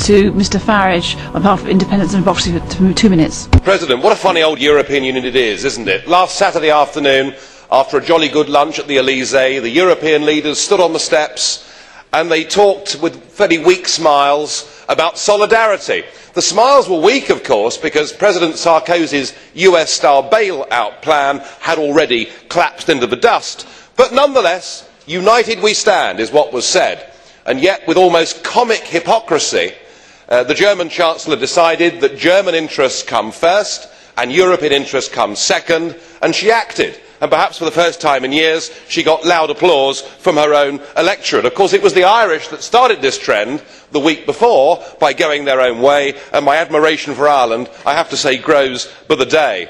to Mr Farage on behalf of Independence and Democracy for 2 minutes. President, what a funny old European Union it is, isn't it? Last Saturday afternoon, after a jolly good lunch at the Elysee, the European leaders stood on the steps and they talked with very weak smiles about solidarity. The smiles were weak, of course, because President Sarkozy's US-style bailout plan had already collapsed into the dust. But nonetheless, united we stand is what was said. And yet, with almost comic hypocrisy, the German Chancellor decided that German interests come first and European interests come second, and she acted. And perhaps for the first time in years, she got loud applause from her own electorate. Of course, it was the Irish that started this trend the week before by going their own way, and my admiration for Ireland, I have to say, grows by the day.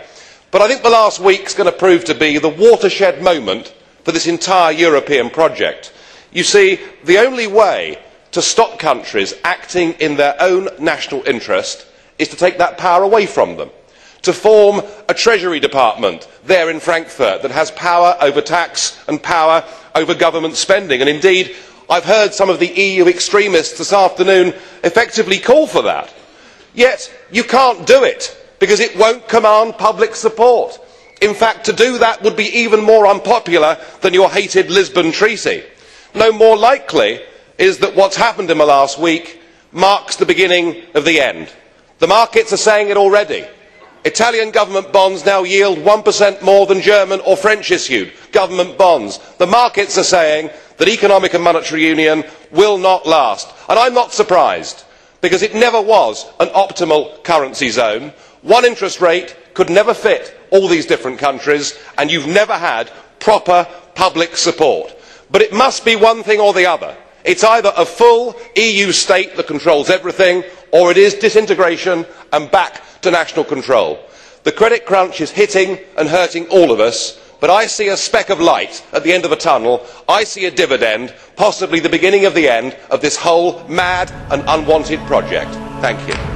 But I think the last week is going to prove to be the watershed moment for this entire European project. You see, the only way to stop countries acting in their own national interest is to take that power away from them, to form a Treasury Department there in Frankfurt that has power over tax and power over government spending. And indeed, I've heard some of the EU extremists this afternoon effectively call for that. Yet you can't do it because it won't command public support. In fact, to do that would be even more unpopular than your hated Lisbon Treaty. No more likely is that what's happened in the last week marks the beginning of the end. The markets are saying it already. Italian government bonds now yield 1% more than German or French issued government bonds. The markets are saying that economic and monetary union will not last. And I'm not surprised, because it never was an optimal currency zone. One interest rate could never fit all these different countries, and you've never had proper public support. But it must be one thing or the other. It's either a full EU state that controls everything, or it is disintegration and back to national control. The credit crunch is hitting and hurting all of us, but I see a speck of light at the end of a tunnel. I see a dividend, possibly the beginning of the end of this whole mad and unwanted project. Thank you.